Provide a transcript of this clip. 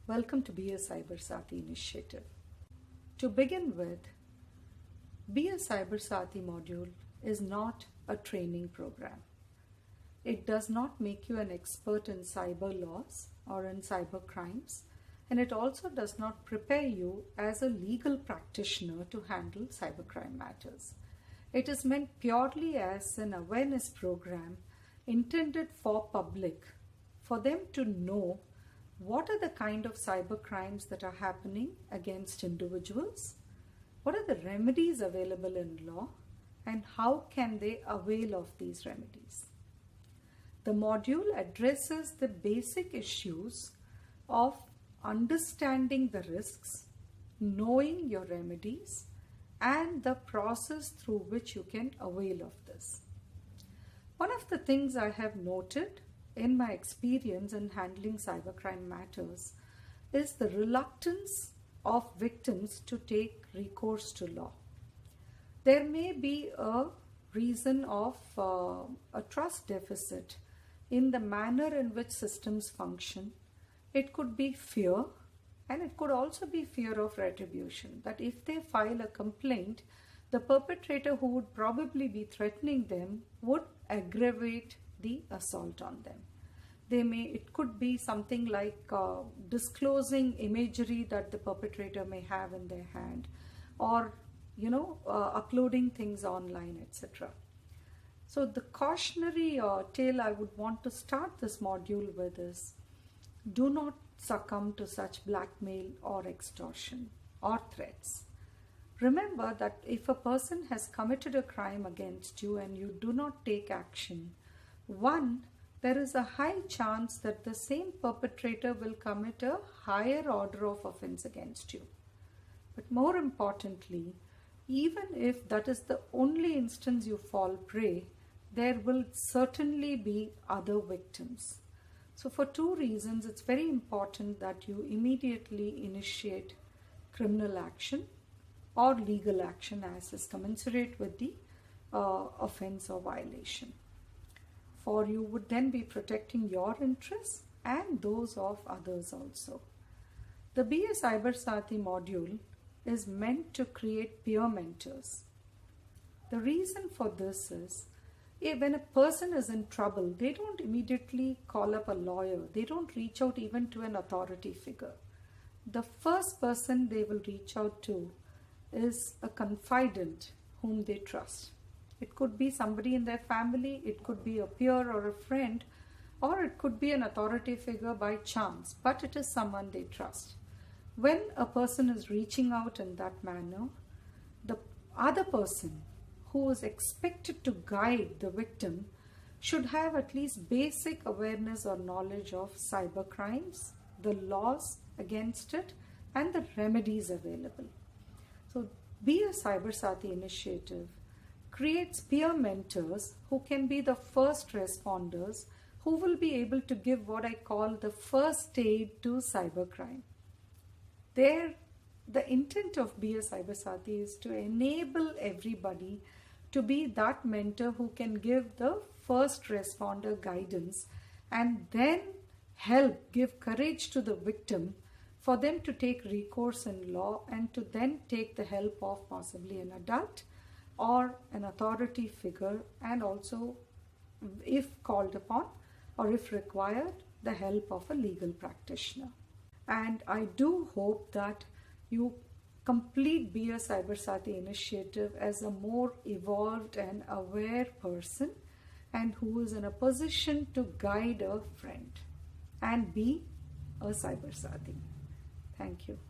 Welcome to Be a Cyber Sati initiative. To begin with, Be a Cyber Sati module is not a training program. It does not make you an expert in cyber laws or in cyber crimes, and it also does not prepare you as a legal practitioner to handle cybercrime matters. It is meant purely as an awareness program intended for public, for them to know what are the kind of cyber crimes that are happening against individuals, what are the remedies available in law, and how can they avail of these remedies. The module addresses the basic issues of understanding the risks, knowing your remedies, and the process through which you can avail of this. One of the things I have noted in my experience in handling cybercrime matters is the reluctance of victims to take recourse to law. There may be a reason of a trust deficit in the manner in which systems function. It could be fear, and it could also be fear of retribution, that if they file a complaint, the perpetrator who would probably be threatening them would aggravate the assault on them. It could be something like disclosing imagery that the perpetrator may have in their hand, or uploading things online, etc. So the cautionary tale I would want to start this module with is, do not succumb to such blackmail or extortion or threats. Remember that if a person has committed a crime against you and you do not take action, there is a high chance that the same perpetrator will commit a higher order of offense against you. But more importantly, even if that is the only instance you fall prey, there will certainly be other victims. So for two reasons, it's very important that you immediately initiate criminal action or legal action as is commensurate with the offense or violation. For you would then be protecting your interests and those of others also. The Be a Cyber Sati module is meant to create peer mentors. The reason for this is, when a person is in trouble, they don't immediately call up a lawyer. They don't reach out even to an authority figure. The first person they will reach out to is a confidant whom they trust. It could be somebody in their family, it could be a peer or a friend, or it could be an authority figure by chance, but it is someone they trust. When a person is reaching out in that manner, the other person who is expected to guide the victim should have at least basic awareness or knowledge of cyber crimes, the laws against it, and the remedies available. So Be a Cyber Sati initiative creates peer mentors who can be the first responders, who will be able to give what I call the first aid to cybercrime. The intent of Be a Cyber Sati is to enable everybody to be that mentor who can give the first responder guidance and then give courage to the victim for them to take recourse in law and to then take the help of possibly an adult or an authority figure, and also, if called upon or if required, the help of a legal practitioner. And I do hope that you complete Be a Cyber Sati initiative as a more evolved and aware person, and who is in a position to guide a friend and be a Cyber Sati. Thank you.